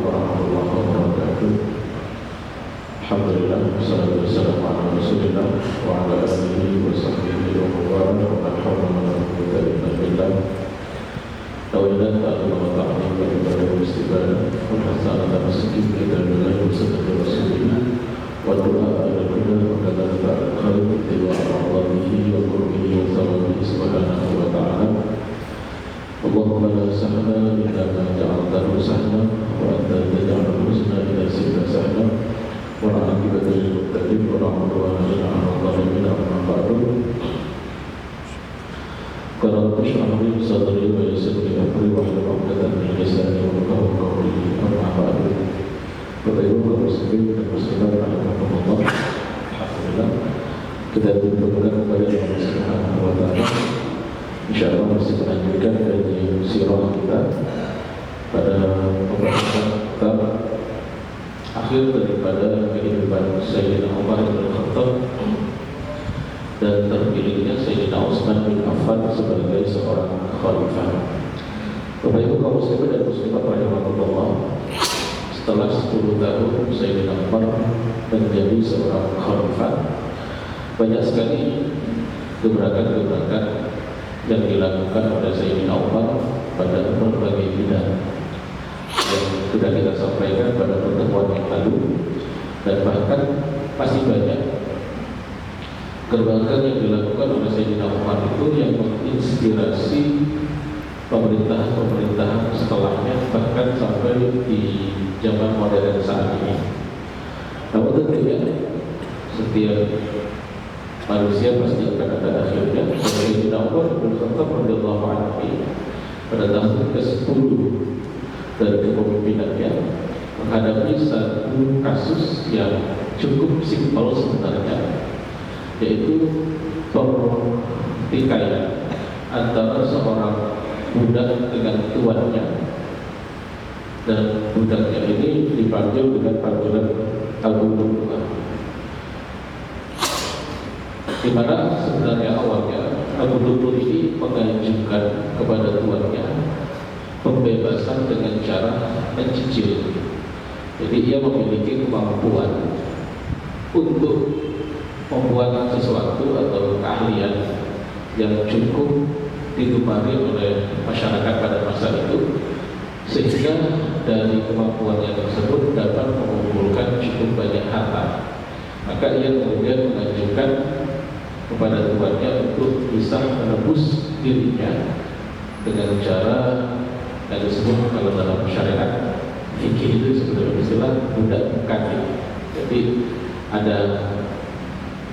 warahmatullahi wabarakatuh. Alhamdulillah, wassalatu wassalamu ala Rasulillah wa ala alihi wa sahbihi wa man wala, wa la hawla wa la quwwata illa billah. Tauhidan ta'ala wa ta'ala wa ibadah wa istibadah wa hasanatan masjid kita billahi wa sadaqi rasulillah wa du'a ala kuda wa kadhalika al-khalq wa a'adhihi wa qurbihi wa sawabihi subhanahu wa ta'ala. Allahumma la sahla illa ma ja'altahu sahla wa anta taj'alul husna idza shi'ta sahla wa la aqibata lil muttaqin wa la udwana illa 'alal zalimin. Amma ba'du. Qala rabbi sadri wa yassir li amri wa hlul 'uqdatam min lisani yafqahu qawli. Amma ba'du. Bapak Ibu kaum muslimin dan muslimat rahimakumullah. Alhamdulillah kita berdoa kepada Allah Subhanahu wa taala. Insyaallah masih melanjutkan dari sirah kita pada pembahasan kitab akhir daripada kehidupan Sayyidina Umar bin Khattab dan terpilihnya Sayyidina Utsman bin Affan sebagai seorang khalifah. Bapak Ibu kaum muslimin dan muslimat rahimakumullah, setelah 10 tahun Sayyidina Umar menjadi seorang khalifah, banyak sekali gebrakan-gebrakan yang dilakukan oleh Sayyidina Umar pada berbagai bidang yang sudah kita sampaikan pada pertemuan yang lalu, dan bahkan masih banyak gebrakan yang dilakukan oleh Sayyidina Umar itu yang menginspirasi pemerintahan-pemerintahan setelahnya, bahkan sampai di zaman modern saat ini. Namun tentunya setiap manusia pasti akan ada akhirnya. Sayyidina Umar bin Khattab radhiyallahu anhu pada tahun ke-10 dari kepemimpinannya menghadapi satu kasus yang cukup simpel sebenarnya, yaitu pertikaian antara seorang budak dengan tuannya, dan budaknya ini dipanggil dengan panggilan Abu Lu'lu'ah, di mana sebenarnya awalnya Abu Lu'lu'ah ini mengajukan kepada tuannya pembebasan dengan cara mencicil. Jadi ia memiliki kemampuan untuk membuat sesuatu atau keahlian yang cukup digemari oleh masyarakat pada masa itu, sehingga dari kemampuannya tersebut dapat mengumpulkan cukup banyak harta. Maka ia kemudian mengajukan kepada tuannya untuk bisa menebus dirinya dengan cara yang disebut kalau dalam syariat fikih itu sebenarnya istilah budak mukati. Jadi ada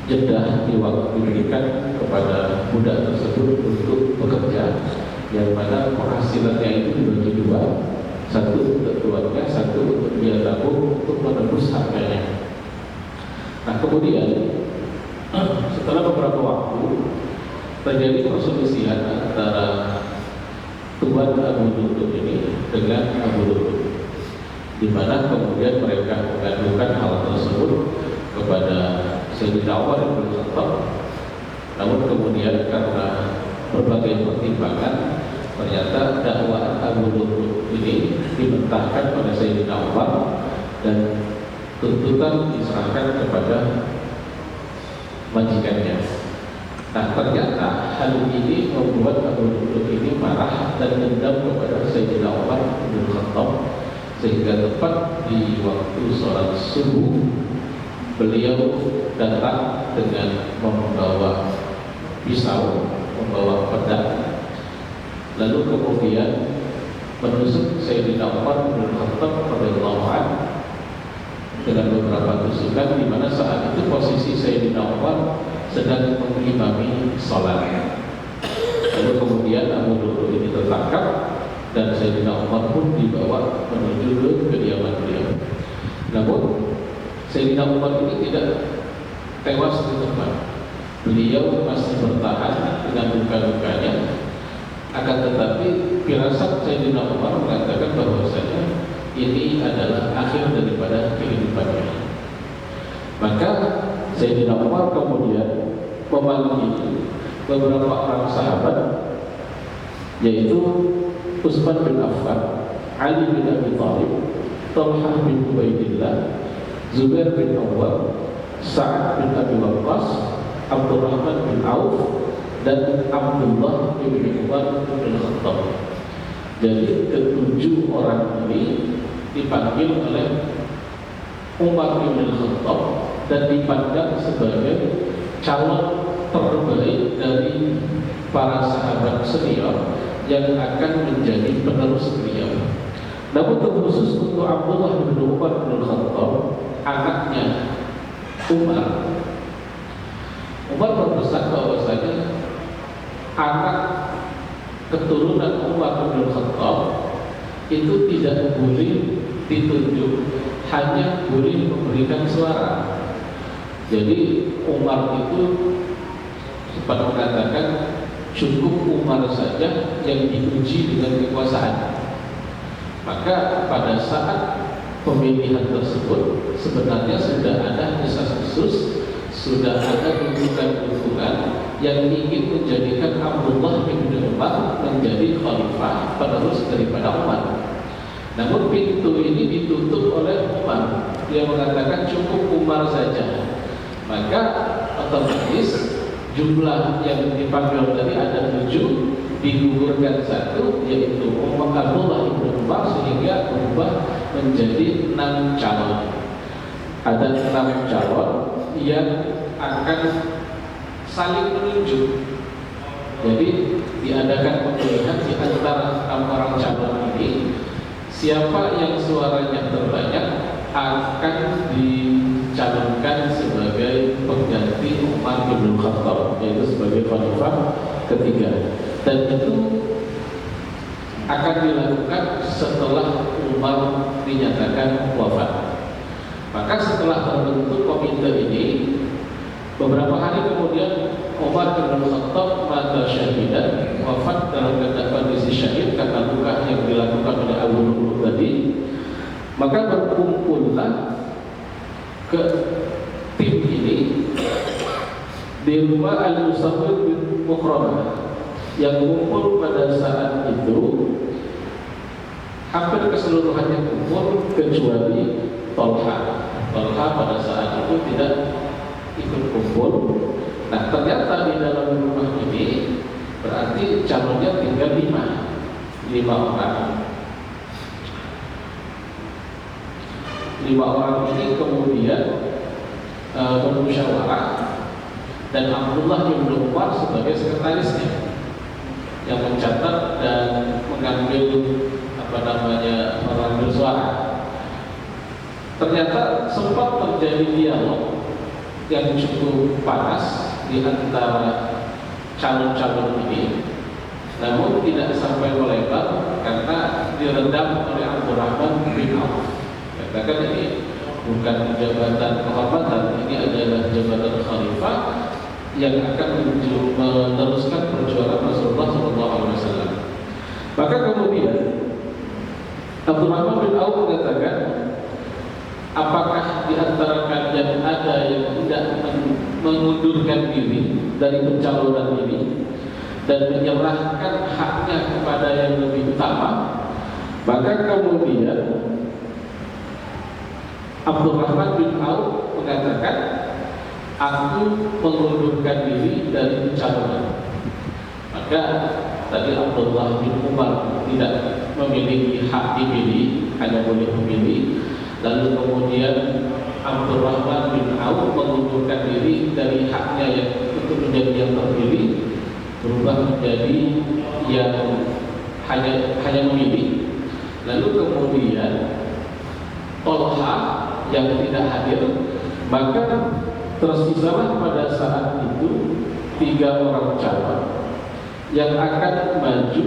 jeda di waktu diberikan kepada budak tersebut untuk bekerja, yang mana penghasilannya itu dibagi dua, satu untuk tuannya, satu untuk dia tabung untuk menebus harganya. Nah kemudian setelah beberapa waktu terjadi perselisihan antara tuan Abu Lu'lu'ah ini dengan Abu Lu'lu'ah, di mana kemudian mereka mengadukan hal tersebut kepada Sayyidina Umar bin Khattab. Namun kemudian karena berbagai pertimbangan, ternyata dakwaan Abu Lu'lu'ah ini dimentahkan oleh Sayyidina Umar dan tuntutan diserahkan kepada majikannya. Nah ternyata hal ini membuat Abu Lu'lu'ah ini marah dan dendam kepada Sayyidina Umar bin Khattab, sehingga tepat di waktu sholat subuh beliau datang dengan membawa pisau, membawa pedang, lalu kemudian menusuk Sayyidina Umar bin Khattab radhiyallahu anhu dengan beberapa tusukan, di mana saat itu posisi Sayyidina Umar sedang mengimami sholat. Lalu kemudian Abu Lu'lu'ah ini tertangkap dan Sayyidina Umar pun dibawa menuju ke kediaman beliau. Namun Sayyidina Umar ini tidak tewas di tempat. Beliau masih bertahan dengan luka-lukanya. Akan tetapi firasat Sayyidina Umar mengatakan bahwasanya ini adalah akhir daripada kehidupannya. Maka Sayyidina Umar kemudian memanggil beberapa orang sahabat, yaitu Utsman bin Affan, Ali bin Abi Thalib, Talha bin Ubaidillah, Zubair bin Awwam, Sa'ad bin Abi Waqqas, Abdurrahman bin Auf, dan Abdullah bin Umar bin Khattab. Jadi ketujuh orang ini dipanggil oleh Umar bin Khattab dan dipandang sebagai calon terbaik dari para sahabat senior yang akan menjadi penerus beliau. Namun terkhusus untuk Abdullah bin Umar bin Khattab, anaknya Umar berpesan bahwasanya anak keturunan Umar bin Khattab itu tidak boleh ditunjuk, hanya boleh memberikan suara. Jadi Umar itu sempat mengatakan cukup Umar saja yang diuji dengan kekuasaan. Maka pada saat pemilihan tersebut sebenarnya sudah ada desas-desus, sudah ada dukungan-dukungan yang ingin menjadikan Abdullah bin Umar menjadi khalifah penerus daripada Umar. Namun pintu ini ditutup oleh Umar. Dia mengatakan cukup Umar saja. Maka otomatis jumlah yang dipanggil tadi ada 7, digugurkan 1, yaitu Abdullah bin Umar, sehingga berubah menjadi 6 calon. Ada 6 calon yang akan saling menunjuk. Jadi diadakan pemilihan di antara 6 orang calon ini. Siapa yang suaranya terbanyak akan dicalonkan sebagai pengganti Umar bin Khattab, yaitu sebagai khalifah ketiga. Dan itu akan dilakukan setelah Umar dinyatakan wafat. Maka setelah terbentuk komite ini, beberapa hari kemudian Umar bin Khattab mata syahidan, wafat dalam keadaan kondisi syahid karena luka yang dilakukan oleh Abu Lu'lu' tadi. Maka berkumpullah ke tim ini di rumah Al-Musawwir bin Mukhramah. Yang kumpul pada saat itu hampir keseluruhannya kumpul kecuali Talha. Talha pada saat itu tidak ikut kumpul. Nah, ternyata di dalam rumah ini berarti calonnya tinggal 5 orang. 5 orang ini kemudian bermusyawarah dan Abdullah bin Umar sebagai sekretarisnya yang mencatat dan mengambil mengambil suara. Ternyata sempat terjadi dialog yang cukup panas di antara calon-calon ini, namun tidak sampai melebar karena diredam oleh Abdurrahman bin Auf. Katakan ini bukan jabatan kehormatan, ini adalah jabatan khalifah yang akan meneruskan perjuangan Rasulullah SAW. Maka kemudian Abdurrahman bin Auf mengatakan, apakah di antara kalian ada yang tidak mengundurkan diri dari pencalonan ini dan menyerahkan haknya kepada yang lebih utama? Maka kemudian Abdurrahman bin Auf mengatakan, aku mengundurkan diri dari pencalonan. Maka tadi Abdullah bin Umar tidak memiliki hak dipilih, hanya boleh memilih. Lalu kemudian Abdurrahman bin Auf mengundurkan diri dari haknya yang untuk menjadi yang terpilih, berubah menjadi yang hanya memilih. Lalu kemudian Talha yang tidak hadir, maka tersisalah pada saat itu 3 orang calon yang akan maju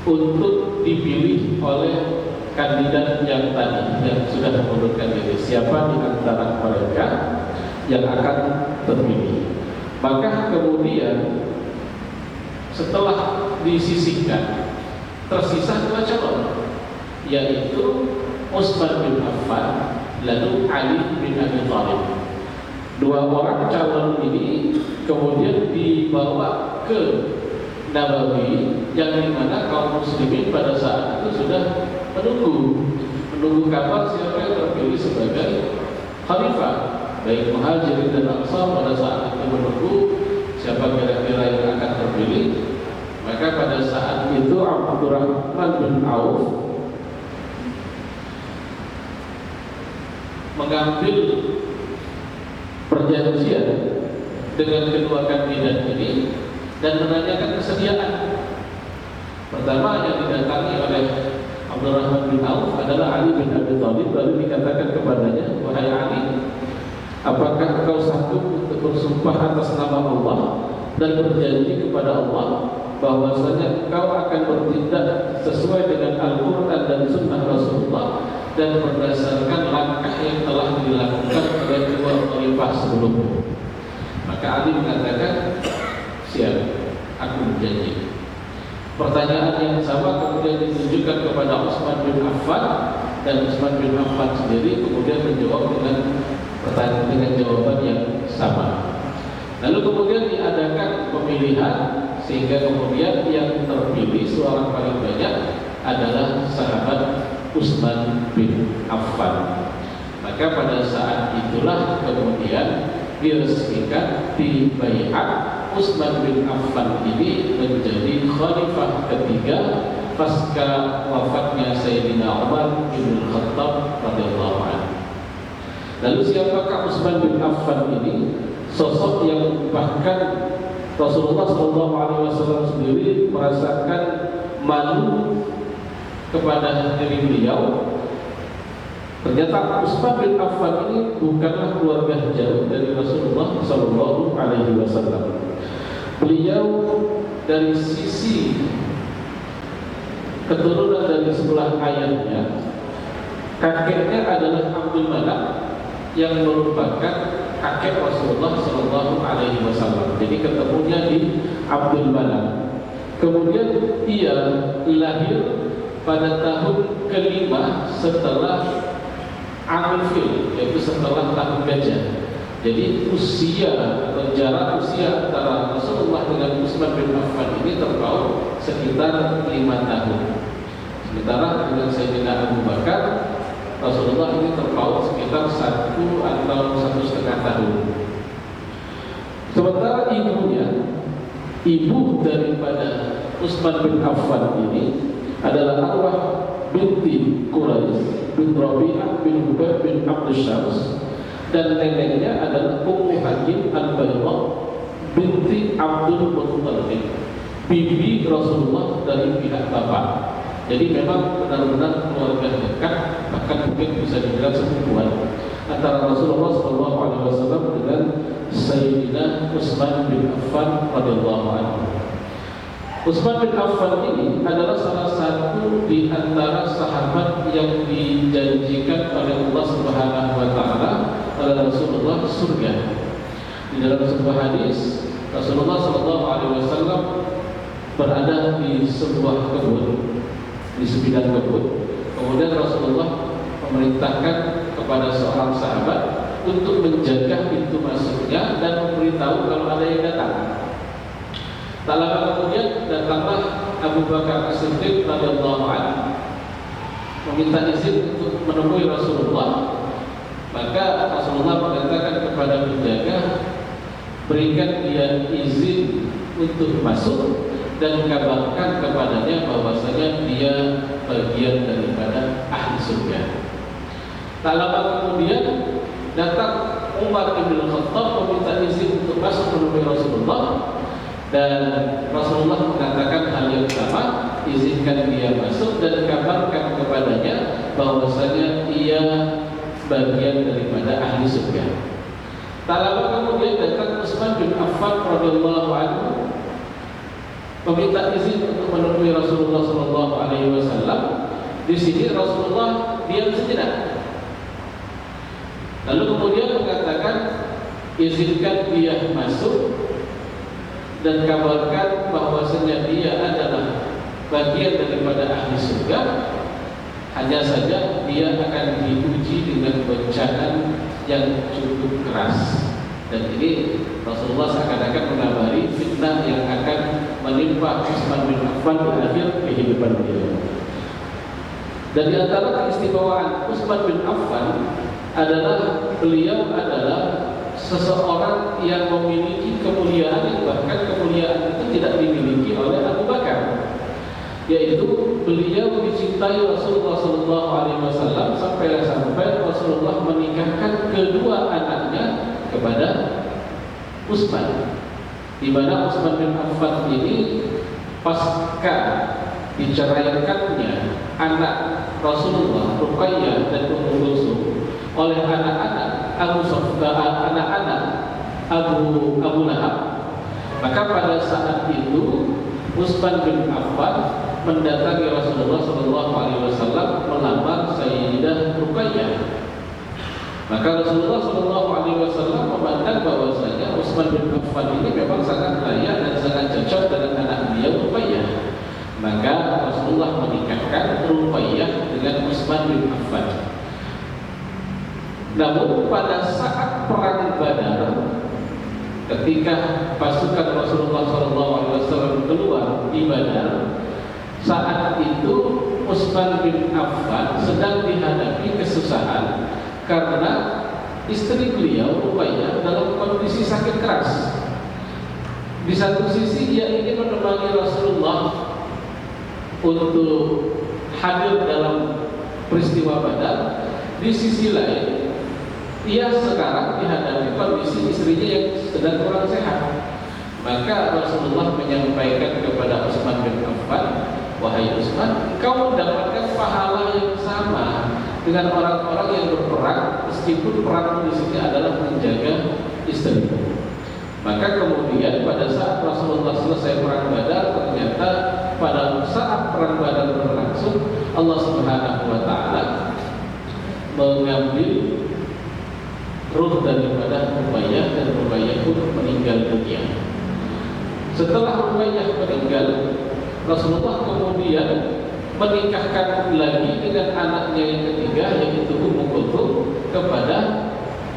untuk dipilih oleh kandidat yang tadi yang sudah mengundurkan diri. Siapa di antara mereka yang akan terpilih? Maka kemudian setelah disisihkan, tersisa 2 calon, yaitu Utsman bin Affan lalu Ali bin Abi Thalib. 2 orang calon ini kemudian dibawa ke Nabawi, yang dimana kaum muslimin pada saat itu sudah menunggu kabar siapa yang terpilih sebagai khalifah, baik Muhajirin dan Ansar pada saat itu menunggu siapa kira-kira yang akan terpilih. Maka pada saat itu Abdurrahman bin Auf mengambil perjanjian dengan kedua kandidat ini dan menanyakan kesediaan. Pertama yang didatangi oleh Abdurrahman bin Auf adalah Ali bin Abi Thalib, lalu dikatakan kepadanya, wahai Ali, apakah engkau sanggup untuk bersumpah atas nama Allah dan berjanji kepada Allah bahwasanya engkau akan bertindak sesuai dengan Al-Quran dan Sunnah Rasulullah dan berdasarkan langkah yang telah dilakukan oleh dua khalifah sebelumnya? Maka Ali mengatakan, siap, aku berjanji. Pertanyaan yang sama kemudian ditunjukkan kepada Utsman bin Affan, dan Utsman bin Affan sendiri kemudian menjawab dengan jawaban yang sama. Lalu kemudian diadakan pemilihan sehingga kemudian yang terpilih suara paling banyak adalah sahabat Utsman bin Affan. Maka pada saat itulah kemudian diresmikan di baiat Utsman bin Affan ini menjadi khalifah ketiga pasca wafatnya Sayyidina Umar bin Khattab radhiyallahu anhu. Lalu siapakah Utsman bin Affan ini? Sosok yang bahkan Rasulullah SAW sendiri merasakan malu kepada diri beliau. Ternyata Utsman bin Affan ini bukanlah keluarga jauh dari Rasulullah SAW. Beliau dari sisi keturunan dari sebelah ayahnya, kakeknya adalah Abdul Manaf yang merupakan kakek Rasulullah SAW. Jadi ketemunya di Abdul Manaf. Kemudian ia lahir pada tahun kelima setelah Amul Fil, yaitu setelah tahun gajah. Jadi usia atau jarak usia antara Rasulullah dengan Utsman bin Affan ini terpaut sekitar 5 tahun. Sementara dengan Sayyidina Abu Bakar, Rasulullah ini terpaut sekitar 1 atau 1,5 tahun. Sementara ibu daripada Utsman bin Affan ini adalah Arwah binti Quraisy bin Rabi'ah bin Hubayb bin Abdul Syams, dan neneknya adalah Ummu Hakim Al-Bayda binti Abdul Muttalib, bibi Rasulullah dari pihak bapak. Jadi memang benar-benar keluarga dekat, bahkan mungkin bisa dibilang sepupuan antara Rasulullah SAW dengan Sayyidina Utsman bin Affan radhiyallahu anhu. Utsman bin Affan ini adalah salah satu di antara sahabat yang dijanjikan oleh Allah Subhanahu wa taala oleh Rasulullah surga. Di dalam sebuah hadis, Rasulullah SAW berada di sebuah kebun, di sebidang kebun. Kemudian Rasulullah memerintahkan kepada seorang sahabat untuk menjaga pintu masuknya dan memberitahu kalau ada yang datang. Tak lama kemudian datanglah Abu Bakar As-Siddiq radhiyallahu anhu meminta izin untuk menemui Rasulullah. Maka Rasulullah mengatakan kepada penjaga, berikan dia izin untuk masuk dan kabarkan kepadanya bahwasanya dia bagian daripada ahli surga. Tak lama kemudian datang Umar bin Khattab meminta izin untuk masuk menemui Rasulullah. Dan Rasulullah mengatakan hal yang sama, izinkan dia masuk dan kabarkan kepadanya bahwasanya ia bagian daripada ahli surga. Tak lama kemudian datang Utsman bin Affan radhiyallahu anhu meminta izin untuk menemui Rasulullah SAW. Di sini Rasulullah diam sejenak. Lalu kemudian mengatakan, izinkan dia masuk dan kabarkan bahwasanya dia adalah bagian daripada ahli surga. Hanya saja dia akan diuji dengan bencana yang cukup keras. Dan ini Rasulullah seakan-akan mengabari fitnah yang akan menimpa Utsman bin Affan di akhir kehidupan beliau. Dan di antara keistimewaan Utsman bin Affan adalah beliau adalah seseorang yang memiliki kemuliaan yang bahkan kemuliaan itu tidak dimiliki oleh Abu Bakar, yaitu beliau dicintai Rasulullah SAW sampai Rasulullah menikahkan kedua anaknya kepada Utsman, di mana Utsman bin Affan ini pasca diceraikannya anak Rasulullah Ruqayyah dan Ummu Kulsum oleh anak-anak Abu Lahab, maka pada saat itu Utsman bin Affan mendatangi Rasulullah SAW melamar Sayyidah Ruqayyah. Maka Rasulullah SAW memandang bahwasanya Utsman bin Affan ini memang sangat layak dan sangat cocok dengan anak beliau Ruqayyah. Maka Rasulullah menikahkan Ruqayyah dengan Utsman bin Affan. Namun pada saat perang Badar, ketika pasukan Rasulullah SAW keluar di Badar, saat itu Utsman bin Affan sedang dihadapi kesusahan karena istri beliau Ruqayyah dalam kondisi sakit keras. Di satu sisi ia ingin menemani Rasulullah untuk hadir dalam peristiwa Badar, di sisi lain ia sekarang dihadapi kondisi istrinya yang sedang kurang sehat. Maka Rasulullah menyampaikan kepada Utsman bin Affan, wahai Utsman, engkau mendapatkan pahala yang sama dengan orang-orang yang berperang, meskipun perang di sini adalah menjaga istrimu. Maka kemudian pada saat Rasulullah selesai perang Badar, ternyata pada saat perang Badar berlangsung, Allah Subhanahu wa taala mengambil ruh daripada Ruqayyah dan Ruqayyah pun meninggal dunia. Setelah Ruqayyah meninggal, Rasulullah kemudian menikahkan lagi dengan anaknya yang ketiga, yaitu Ummu Kulsum, kepada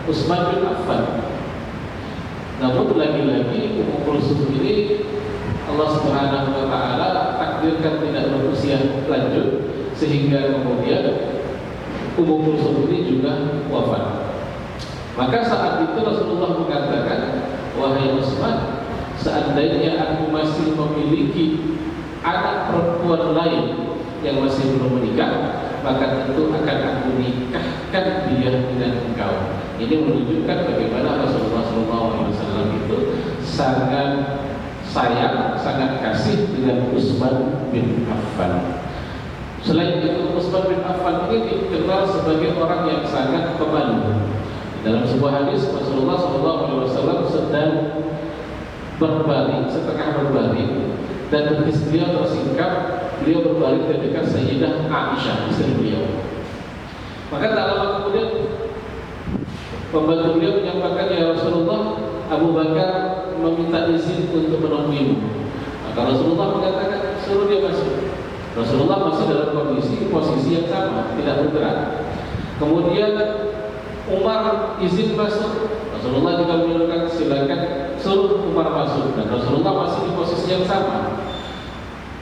Utsman bin Affan. Namun lagi-lagi Ummu Kulsum ini Allah Subhanahu wa taala takdirkan tidak berusia lanjut, sehingga kemudian Ummu Kulsum ini juga wafat. Maka saat itu Rasulullah mengatakan, wahai Utsman, seandainya aku masih memiliki anak perempuan lain yang masih belum menikah, maka tentu akan aku nikahkan dia dengan engkau. Ini menunjukkan bagaimana Rasulullah SAW itu sangat sayang, sangat kasih dengan Utsman bin Affan. Selain itu, Utsman bin Affan ini dikenal sebagai orang yang sangat pemalu. Dalam sebuah hadis, Rasulullah SAW sedang berbaring, setengah berbaring, dan betis beliau tersingkap. Beliau berbaring di dekat Sayyidah Aisyah, istri beliau. Maka tak lama kemudian pembantu beliau menyampaikan, ya Rasulullah, Abu Bakar meminta izin untuk menemuimu. Maka Rasulullah mengatakan, suruh dia masuk. Rasulullah masih dalam posisi yang sama, tidak bergerak. Kemudian Umar izin masuk, Rasulullah juga menyuruhkan, silakan suruh Umar masuk, dan Rasulullah masih di posisi yang sama.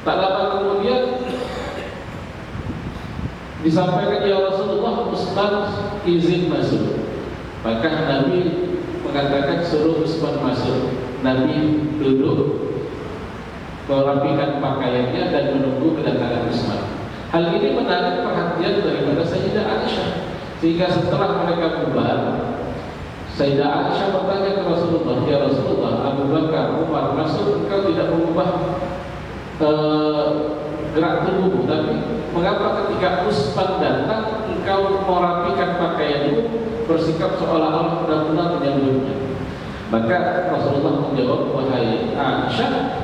Tak lama kemudian disampaikan, ya Rasulullah, Utsman izin masuk. Maka Nabi mengatakan suruh Utsman masuk. Nabi duduk, merapikan pakaiannya dan menunggu kedatangan Utsman. Hal ini menarik perhatian daripada Sayyidah Aisyah, sehingga setelah mereka bubar, Sayyidah Aisyah bertanya ke Rasulullah, ya Rasulullah, Abu Bakar, Umar masuk, engkau tidak mengubah gerak tubuhmu, tapi mengapa ketika Utsman datang engkau merapikan pakaianmu, bersikap seolah-olah benar-benar menyambutnya? Maka Rasulullah menjawab, wahai Aisyah,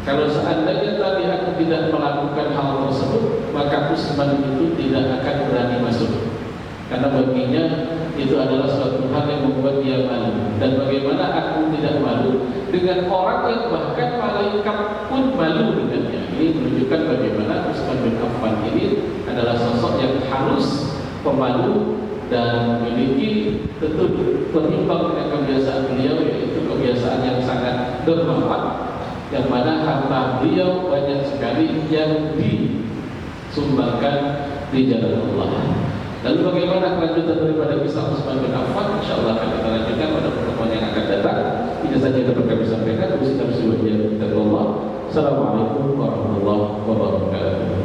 kalau seandainya tadi aku tidak melakukan hal tersebut, maka Utsman itu tidak akan berani masuk, karena baginya itu adalah suatu hal yang membuat dia malu. Dan bagaimana aku tidak malu dengan orang yang bahkan malaikat pun malu dengannya. Ini menunjukkan bagaimana Utsman bin Affan ini adalah sosok yang halus, pemalu, dan memiliki tentu berimbang dengan kebiasaan beliau, yaitu kebiasaan yang sangat dermawan, yang mana harta beliau banyak sekali yang disumbangkan di jalan Allah. Lalu bagaimana kelanjutan daripada kisah Utsman bin Affan? InsyaAllah akan kita lanjutkan pada pertemuan yang akan datang. Ini saja dapat kami sampaikan. Assalamualaikum warahmatullahi wabarakatuh.